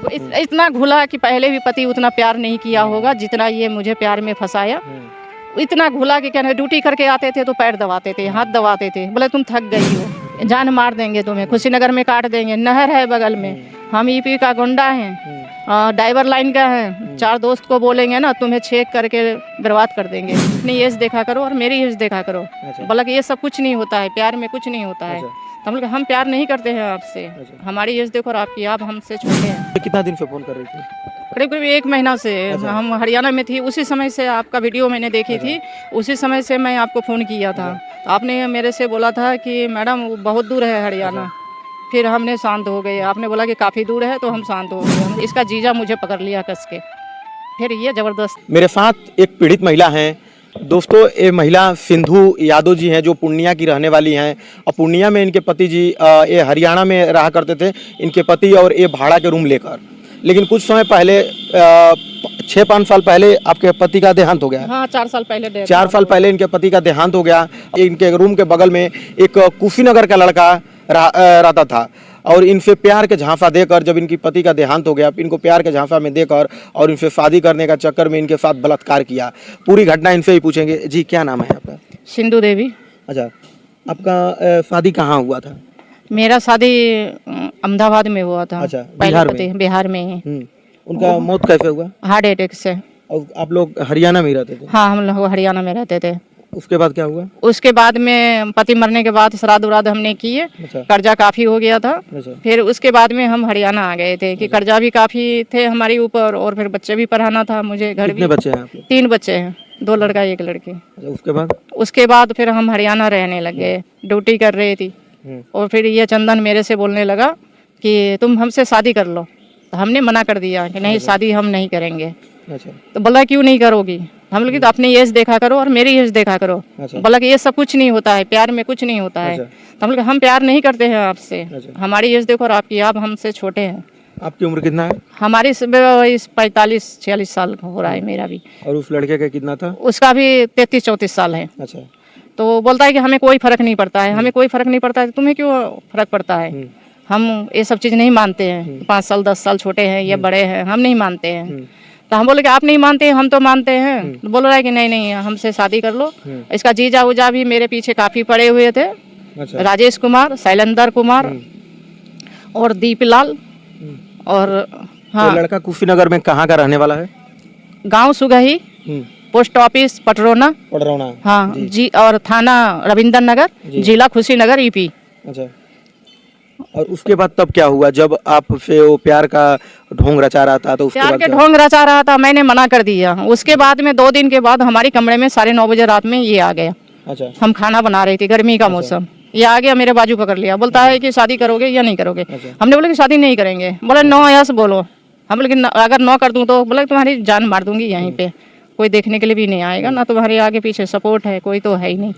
इतना घुला कि पहले भी पति उतना प्यार नहीं किया होगा जितना ये मुझे प्यार में फंसाया। इतना घुला कि क्या ड्यूटी करके आते थे तो पैर दबाते थे, हाथ दबाते थे, बोले तुम थक गई हो, जान मार देंगे तुम्हें, कुशीनगर में काट देंगे, नहर है बगल में, हम ईपी का गुंडा हैं, ड्राइवर लाइन का है, 4 दोस्त को बोलेंगे ना तुम्हें चेक करके बर्बाद कर देंगे, अपनी एज देखा करो और मेरी एज देखा करो। बोला कि ये सब कुछ नहीं होता है, प्यार में कुछ नहीं होता है। तो हम लोग हम प्यार नहीं करते हैं आपसे, हमारी एज देखो और आपकी, आप हमसे छोटे हैं। कितना दिन से फोन कर रही थी? करीब करीब 1 महीना से। हम हरियाणा में थी, उसी समय से आपका वीडियो मैंने देखी थी, उसी समय से मैं आपको फ़ोन किया था। तो आपने मेरे से बोला था कि मैडम वो बहुत दूर है हरियाणा। फिर हमने शांत हो गए, आपने बोला कि काफ़ी दूर है तो हम शांत हो गए। इसका जीजा मुझे पकड़ लिया कस के, फिर ये ज़बरदस्त। मेरे साथ एक पीड़ित महिला हैं दोस्तों। ये महिला सिंधु यादव जी हैं जो पूर्णिया की रहने वाली हैं और पूर्णिया में इनके पति जी ये हरियाणा में रहा करते थे, इनके पति और ये भाड़ा के रूम लेकर। लेकिन कुछ समय पहले 6-5 साल पहले आपके पति का देहांत हो गया। हाँ, 4 साल पहले 4 साल पहले इनके पति का देहांत हो गया। इनके रूम के बगल में एक कुशीनगर का लड़का रहता था और इनसे प्यार के झांसा देकर जब इनकी पति का देहांत हो गया, इनको प्यार के झांसा में देकर और इनसे शादी करने का चक्कर में इनके साथ बलात्कार किया। पूरी घटना इनसे ही पूछेंगे। जी क्या नाम है आपका? सिंधु देवी। अच्छा, आपका शादी कहाँ हुआ था? मेरा शादी अहमदाबाद में हुआ था। अच्छा, बिहार में ही। उनका मौत कैसे हुआ? हार्ट अटैक से। और आप लोग हरियाणा में ही रहते थे? हाँ, हम लोग हरियाणा में रहते थे। उसके बाद क्या हुआ? उसके बाद में पति मरने के बाद श्राद्ध उराद हमने किए। अच्छा। कर्जा काफी हो गया था। अच्छा। फिर उसके बाद में हम हरियाणा आ गए थे कि कर्जा भी काफी थे हमारे ऊपर और फिर बच्चे भी पढ़ाना था मुझे, घर भी। कितने बच्चे हैं आपके? 3 बच्चे हैं, 2 लड़का 1 लड़की। अच्छा, उसके बाद फिर हम हरियाणा रहने लगे, ड्यूटी कर रही थी। और फिर ये चंदन मेरे से बोलने लगा कि तुम हमसे शादी कर लो। तो हमने मना कर दिया कि नहीं, शादी हम नहीं करेंगे। अच्छा। तो बोला क्यों नहीं करोगी? हम लोग तो अपनी एज देखा करो और मेरी एज देखा करो। अच्छा। बोला कि ये सब कुछ नहीं होता है, प्यार में कुछ नहीं होता है। तो हम लोग हम प्यार नहीं करते हैं आपसे, हमारी एज देखो और आपकी, आप हमसे छोटे हैं। आपकी उम्र कितना है? हमारी 45-46 साल हो रहा है मेरा भी। और उस लड़के का कितना था? उसका भी 33-34 साल है। अच्छा। तो बोलता है कि हमें कोई फर्क नहीं पड़ता है, हमें कोई फर्क नहीं पड़ता है, तुम्हें क्यों फर्क पड़ता है? हम ये सब चीज़ नहीं मानते हैं। 5 साल 10 साल छोटे हैं, ये बड़े हैं, हम नहीं मानते हैं। तो हम बोले कि आप नहीं मानते हैं, हम तो मानते हैं। तो बोल रहा है कि नहीं नहीं, हमसे शादी कर लो। इसका जीजा उजा भी मेरे पीछे काफ़ी पड़े हुए थे। अच्छा। राजेश कुमार, शैलेंद्र कुमार और दीपलाल। और हाँ, तो लड़का कुशीनगर में कहाँ का रहने वाला है? गाँव सुगही, पोस्ट ऑफिस पटरौना। हाँ जी, और थाना रविंद्र नगर, जिला कुशीनगर, यूपी। अच्छा। और उसके बाद तब क्या हुआ जब आप से वो प्यार का ढोंग रचा रहा था? तो उसके प्यार बाद के ढोंग रचा रहा था, मैंने मना कर दिया। उसके बाद में 2 दिन के बाद हमारे कमरे में 9:30 बजे रात में ये आ गया। अच्छा। हम खाना बना रही थी, गर्मी का मौसम। ये आ गया, मेरे बाजू पकड़ लिया, बोलता है कि शादी करोगे या नहीं करोगे? हमने बोला कि शादी नहीं करेंगे। बोला 9 यस बोलो। हम बोले अगर 9 कर दूं तो बोला तुम्हारी जान मार दूंगी, यहीं पे कोई देखने के लिए भी नहीं आएगा ना, तुम्हारे आगे पीछे सपोर्ट है, कोई तो है ही नहीं।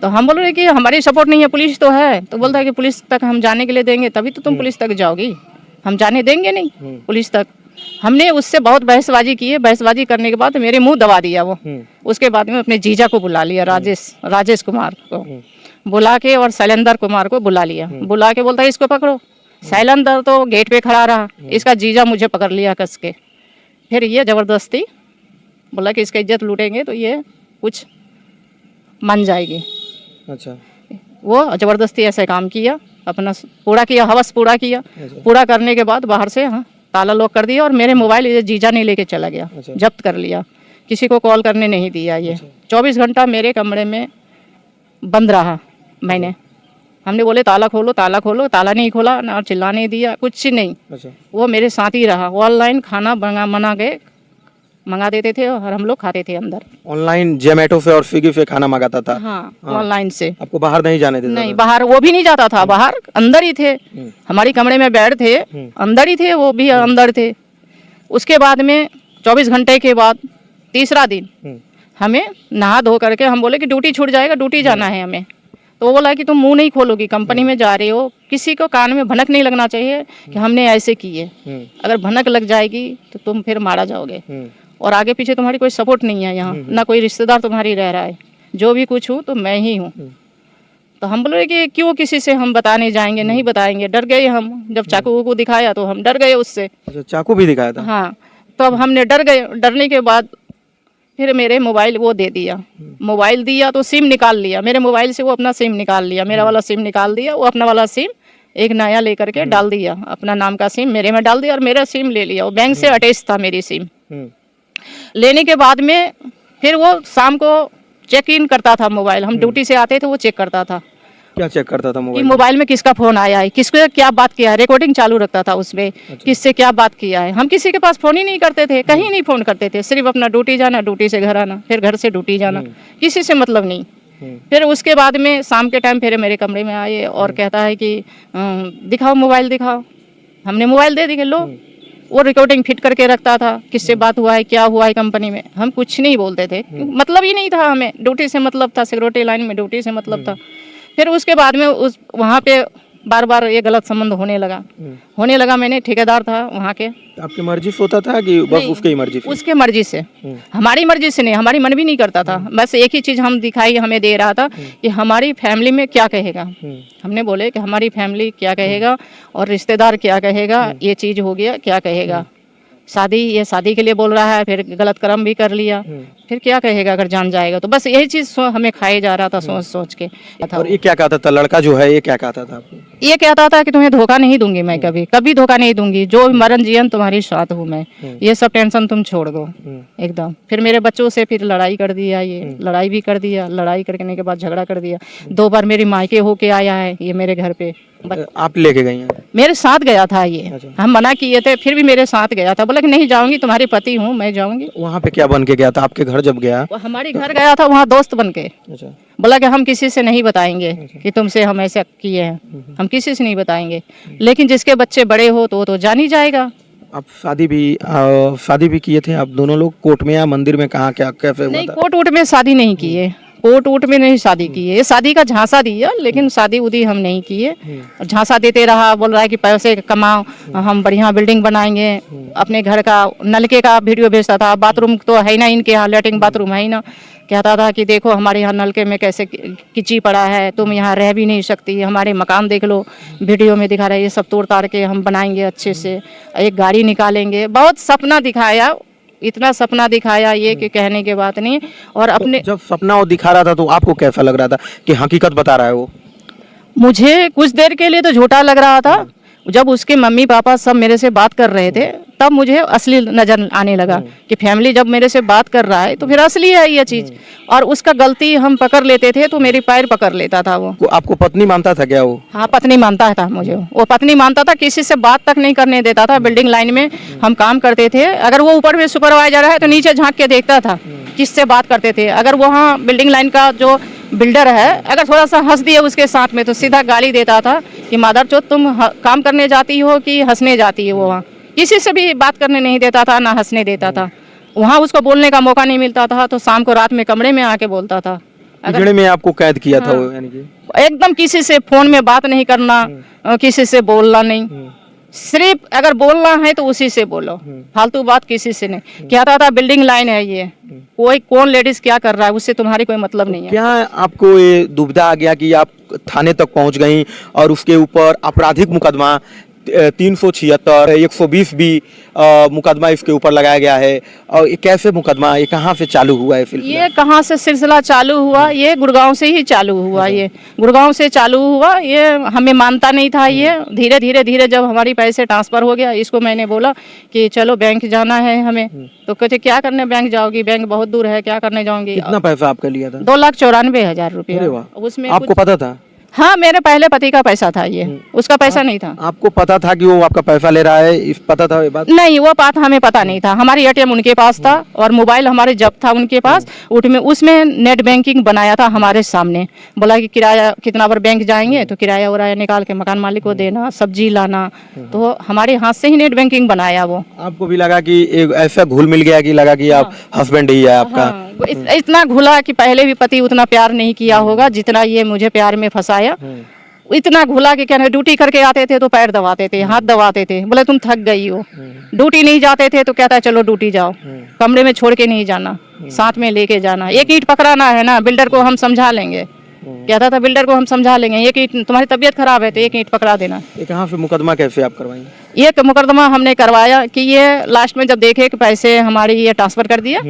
तो हम बोल रहे कि हमारी सपोर्ट नहीं है, पुलिस तो है। तो बोलता है कि पुलिस तक हम जाने के लिए देंगे तभी तो तुम पुलिस तक जाओगी, हम जाने देंगे नहीं पुलिस तक। हमने उससे बहुत बहसबाजी की है। बहसबाजी करने के बाद मेरे मुंह दबा दिया वो। उसके बाद में अपने जीजा को बुला लिया, राजेश कुमार को बुला के और शैलेंद्र कुमार को बुला लिया। बुला के बोलता है इसको पकड़ो। शैलेंद्र तो गेट पे खड़ा रहा, इसका जीजा मुझे पकड़ लिया कस के। फिर ये जबरदस्ती बोला कि इसका इज्जत लूटेंगे तो ये कुछ मान जाएगी। अच्छा। वो जबरदस्ती ऐसे काम किया, अपना पूरा किया, हवस पूरा किया। पूरा करने के बाद बाहर से ताला लॉक कर दिया और मेरे मोबाइल ये जीजा नहीं लेके चला गया। जब्त कर लिया, किसी को कॉल करने नहीं दिया। ये 24 घंटा मेरे कमरे में बंद रहा। मैंने हमने बोले ताला खोलो, ताला खोलो, ताला नहीं खोला ना, चिल्ला नहीं दिया, कुछ नहीं। वो मेरे साथ ही रहा। ऑनलाइन खाना मंगा देते थे और हम लोग खाते थे अंदर। ऑनलाइन जोमेटो से और स्विगी से खाना मंगाता था? हाँ, ऑनलाइन से। आपको बाहर नहीं जाने देता? नहीं, बाहर वो भी नहीं जाता था, बाहर अंदर ही थे। हमारी कमरे में बेड थे, अंदर ही थे, वो भी अंदर थे। उसके बाद में 24 घंटे के बाद तीसरा दिन हमें नहा धो करके हम बोले कि ड्यूटी छूट जाएगा, ड्यूटी जाना है हमें। तो वो बोला कि तुम मुंह नहीं खोलोगी, कंपनी में जा रहे हो, किसी को कान में भनक नहीं लगना चाहिए कि हमने ऐसे किए। अगर भनक लग जाएगी तो तुम फिर मारा जाओगे। और आगे पीछे तुम्हारी कोई सपोर्ट नहीं है यहाँ, ना कोई रिश्तेदार तुम्हारी रह रहा है। जो भी कुछ हूँ तो मैं ही हूँ। तो तो हम बोले कि क्यों किसी से हम बताने जाएंगे, नहीं बताएंगे, डर गए हम। जब चाकू को दिखाया तो हम डर गए उससे। अच्छा, चाकू भी दिखाया था? हाँ, तो अब हमने डर गए। डरने के बाद फिर मेरे मोबाइल वो दे दिया, मोबाइल दिया तो सिम निकाल लिया मेरे मोबाइल से, वो अपना सिम निकाल लिया, मेरा वाला सिम निकाल दिया, वो अपना वाला सिम एक नया लेकर के डाल दिया, अपना नाम का सिम मेरे में डाल दिया और मेरा सिम ले लिया। वो बैंक से अटैच था मेरी सिम। लेने के बाद में फिर वो शाम को चेक इन करता था मोबाइल, हम ड्यूटी से आते थे वो चेक करता था। क्या चेक करता था कि मोबाइल? मोबाइल में किसका फोन आया है, किसको क्या बात किया है, रिकॉर्डिंग चालू रखता था उसमें। किससे क्या बात किया है। हम किसी के पास फोन ही नहीं करते थे, कहीं नहीं फोन करते थे, सिर्फ अपना ड्यूटी जाना, ड्यूटी से घर आना, फिर घर से ड्यूटी जाना, किसी से मतलब नहीं। फिर उसके बाद में शाम के टाइम फिर मेरे कमरे में आए और कहता है कि दिखाओ मोबाइल दिखाओ। हमने मोबाइल दे दी, लो। वो रिकॉर्डिंग फिट करके रखता था, किससे बात हुआ है, क्या हुआ है कंपनी में। हम कुछ नहीं बोलते थे, मतलब ही नहीं था हमें, ड्यूटी से मतलब था, सिक्योरिटी लाइन में ड्यूटी से मतलब था। फिर उसके बाद में उस वहाँ पे बार बार ये गलत संबंध होने लगा। मैंने ठेकेदार था वहाँ के। आपकी मर्जी से होता था कि बस उसकी ही मर्जी से? उसके मर्जी से, हमारी मर्जी से नहीं, हमारी मन भी नहीं करता था। बस एक ही चीज़ हम दिखाई हमें दे रहा था कि हमारी फैमिली में क्या कहेगा। हमने बोले कि हमारी फैमिली क्या कहेगा और रिश्तेदार क्या कहेगा, ये चीज़ हो गया क्या कहेगा। ये शादी के लिए बोल रहा है, फिर गलत कर्म भी कर लिया, फिर क्या कहेगा अगर जान जाएगा। तो बस यही चीज़ हमें खाए जा रहा था सोच सोच के। और ये क्या कहता था लड़का जो है, ये क्या कहता था आपको? ये कहता था कि तुम्हें धोखा नहीं दूंगी मैं, कभी धोखा नहीं दूंगी, जो मरण जीवन तुम्हारी साथ हूँ मैं, ये सब टेंशन तुम छोड़ दो एकदम। फिर मेरे बच्चों से फिर लड़ाई कर दिया, ये लड़ाई भी कर दिया, लड़ाई करने के बाद झगड़ा कर दिया। 2 बार मेरी मायके होके आया है ये मेरे घर पे। आप लेके गई हैं? मेरे साथ गया था ये। हम मना किए थे, फिर भी मेरे साथ गया था, बोला कि नहीं जाऊंगी, तुम्हारी पति हूँ, मैं जाऊंगी। वहाँ पे क्या बन के गया था आपके घर जब गया? वो हमारे घर गया था, वहाँ दोस्त बन के। अच्छा। बोला कि हम किसी से नहीं बताएंगे कि तुमसे हम ऐसे किए हैं, हम किसी से नहीं बताएंगे, लेकिन जिसके बच्चे बड़े हो तो वो तो जान ही जाएगा। आप शादी भी किए थे आप दोनों लोग? कोर्ट में या मंदिर में, कहाँ क्या कैसे हुआ नहीं, था? कोर्ट वोट में शादी नहीं किए, कोर्ट वोट में नहीं शादी की है। शादी का झांसा दिया, लेकिन शादी उदी हम नहीं किए। और झांसा देते रहा, बोल रहा है कि पैसे कमाओ, हम बढ़िया बिल्डिंग बनाएंगे। अपने घर का नलके का वीडियो भेजता था, बाथरूम तो है ना इनके यहाँ, लेटरिन बाथरूम है ना। कहता था कि देखो हमारे यहाँ नलके में कैसे किची पड़ा है, तुम यहाँ रह भी नहीं सकती, हमारे मकान देख लो, वीडियो में दिखा रहे, ये सब तोड़ ताड़ के हम बनाएंगे अच्छे से, एक गाड़ी निकालेंगे। बहुत सपना दिखाया, इतना सपना दिखाया ये कि कहने के बात नहीं। और अपने जब सपना वो दिखा रहा था तो आपको कैसा लग रहा था कि हकीकत बता रहा है वो? मुझे कुछ देर के लिए तो झूठा लग रहा था। जब उसके मम्मी पापा सब मेरे से बात कर रहे थे तब मुझे असली नजर आने लगा कि फैमिली जब मेरे से बात कर रहा है तो फिर असली है ये चीज। और उसका गलती हम पकड़ लेते थे तो मेरी पैर पकड़ लेता था वो। आपको पत्नी मानता था क्या वो? हाँ, पत्नी मानता था मुझे, वो पत्नी मानता था, किसी से बात तक नहीं करने देता था। बिल्डिंग लाइन में हम काम करते थे, अगर वो ऊपर में सुपरवाइजर है तो नीचे झांक के देखता था किससे बात करते थे। अगर वहाँ बिल्डिंग लाइन का जो बिल्डर है अगर थोड़ा सा हंस दिए उसके साथ में तो सीधा गाली देता था कि मादरचोद तुम काम करने जाती हो कि हंसने जाती हो। वहाँ किसी से भी बात करने नहीं देता था, ना हंसने देता था। वहाँ उसको बोलने का मौका नहीं मिलता था तो शाम को रात में कमरे में आके बोलता था। पिंजड़े में आपको कैद किया था वो, यानी कि एकदम किसी से फोन में बात नहीं करना, किसी से बोलना नहीं, सिर्फ अगर बोलना है तो उसी से बोलो, फालतू बात किसी से नहीं। कहता था बिल्डिंग लाइन है ये, कोई कौन लेडीज क्या कर रहा है उससे तुम्हारी कोई मतलब नहीं है। क्या आपको ये दुविधा आ गया कि आप थाने तक पहुंच गई और उसके ऊपर आपराधिक मुकदमा 376, 120 भी मुकदमा इसके ऊपर लगाया गया है? और ये कैसे मुकदमा, ये कहाँ से चालू हुआ है सिलसिला? ये कहाँ से सिलसिला चालू हुआ? ये गुड़गांव से ही चालू हुआ। ये गुड़गांव से चालू हुआ। ये हमें मानता नहीं था। ये धीरे धीरे जब हमारी पैसे ट्रांसफर हो गया, इसको मैंने बोला कि चलो बैंक जाना है हमें, तो कहते क्या करने बैंक जाओगी, बैंक बहुत दूर है, क्या करने जाऊंगी। कितना पैसा आपका लिया था? 2,94,000 रुपया। उसमें आपको पता था? हाँ, मेरे पहले पति का पैसा था ये, उसका पैसा नहीं था। आपको पता था कि वो आपका पैसा ले रहा है, इस पता था ये बात? नहीं, वो बात हमें पता नहीं था। हमारी एटीएम उनके पास था और मोबाइल हमारे जब्त था उनके पास। उसमें नेट बैंकिंग बनाया था हमारे सामने। बोला कि किराया कितना बार बैंक जाएंगे तो किराया उराया निकाल के मकान मालिक को देना, सब्जी लाना। तो हमारे हाथ से ही नेट बैंकिंग बनाया वो। आपको भी लगा कि एक ऐसा घुल मिल गया कि लगा कि आप हस्बैंड ही है आपका? इतना घुला कि पहले भी पति उतना प्यार नहीं किया होगा जितना ये मुझे प्यार में फंसाया। इतना घुला कि क्या ड्यूटी करके आते थे तो पैर दबाते थे, हाथ दबाते थे, बोले तुम थक गई हो। ड्यूटी नहीं जाते थे तो कहता है चलो ड्यूटी जाओ, कमरे में छोड़ के नहीं जाना, साथ में लेके जाना। एक ईंट पकड़ाना है ना, बिल्डर को हम समझा लेंगे, कहता था बिल्डर को हम समझा लेंगे, एक ईंट तुम्हारी तबीयत खराब है तो एक ईंट पकड़ा देना। ये कहाँ पे मुकदमा कैसे आप करवाएंगे? ये मुकदमा हमने करवाया कि ये लास्ट में जब देखे कि पैसे हमारे ये ट्रांसफर कर दिया,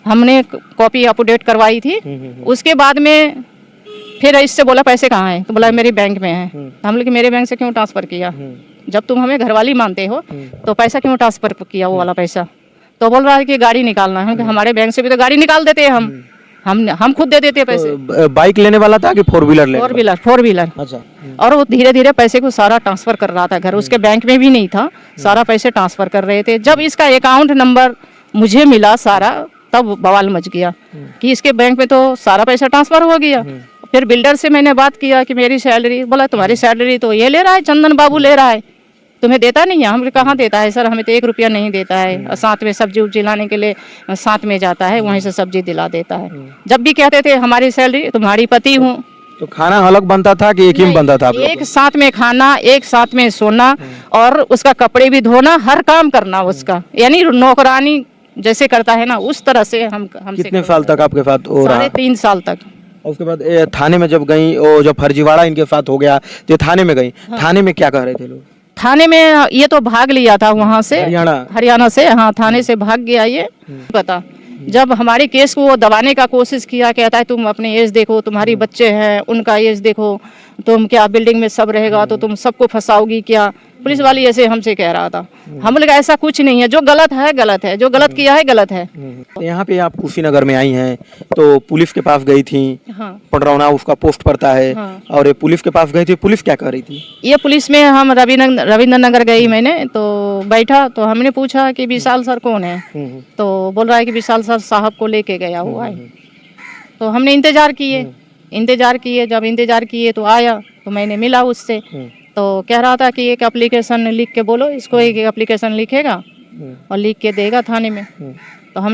हमने कॉपी अपडेट करवाई थी। उसके बाद में फिर इससे बोला पैसे कहाँ हैं, तो बोला मेरे बैंक में है। हम लोग मेरे बैंक से क्यों ट्रांसफर किया, जब तुम हमें घरवाली मानते हो तो पैसा क्यों ट्रांसफर किया वो वाला पैसा। तो बोल रहा है कि गाड़ी निकालना है। हमारे बैंक से भी तो गाड़ी निकाल देते हैं हम खुद दे देते हैं पैसे। बाइक लेने वाला था कि फोर व्हीलर? Four wheeler. अच्छा। और वो धीरे धीरे पैसे को सारा ट्रांसफर कर रहा था घर, उसके बैंक में भी नहीं था, सारा पैसे ट्रांसफर कर रहे थे। जब इसका अकाउंट नंबर मुझे मिला सारा, तब बवाल मच गया कि इसके बैंक में तो सारा पैसा ट्रांसफर हो गया। फिर बिल्डर से मैंने बात किया कि मेरी सैलरी, बोला तुम्हारी सैलरी तो ये ले रहा है, चंदन बाबू ले रहा है, तुम्हें देता नहीं है। हमने कहाँ देता है सर, हमें तो 1 रुपया नहीं देता है, और साथ में सब्जी उब्जी लाने के लिए साथ में जाता है, वहीं से सब्जी दिला देता है। जब भी कहते थे हमारी सैलरी तुम्हारी पति हूँ। तो खाना अलग बनता था कि एक ही में बनता था? एक साथ में खाना, एक साथ में सोना, और उसका कपड़े भी धोना, हर काम करना उसका, यानी नौकरानी जैसे करता है ना, उस तरह से हमसे। कितने साल तक आपके साथ हो रहा? 3.5 साल तक। और उसके बाद थाने में जब गई, और जब फर्जीवाड़ा इनके साथ हो गया तो थाने में गई। थाने में क्या कह रहे थे लोग? थाने में ये तो भाग लिया था वहाँ से, हरियाणा से। हाँ, थाने से भाग गया ये। पता जब हमारे केस को वो दबाने का कोशिश किया, कहता है तुम अपने एज देखो, तुम्हारी बच्चे हैं उनका एज देखो, तुम क्या बिल्डिंग में सब रहेगा तो तुम सबको फंसाओगी क्या, पुलिस वाली ऐसे हमसे कह रहा था। हम लोग ऐसा कुछ नहीं है, जो गलत है गलत है, जो गलत किया है गलत है। यहाँ पे आप कुशीनगर में आई हैं तो पुलिस के पास गई थी। हाँ। पडरौना उसका पोस्ट पड़ता है। हाँ। और ये पुलिस के पास गई थी, पुलिस क्या कह रही थी? ये पुलिस में हम रविंद्र नगर गई मैंने, तो बैठा तो हमने पूछा कि विशाल सर कौन है, तो बोल रहा है कि विशाल सर साहब को लेके गया हुआ है। तो हमने इंतजार किए, जब इंतजार किए तो आया, तो मैंने मिला उससे, तो कह रहा था कि एक एप्लीकेशन लिख के बोलो इसको, एक एप्लीकेशन लिखेगा और लिख के देगा थाने में। तो हम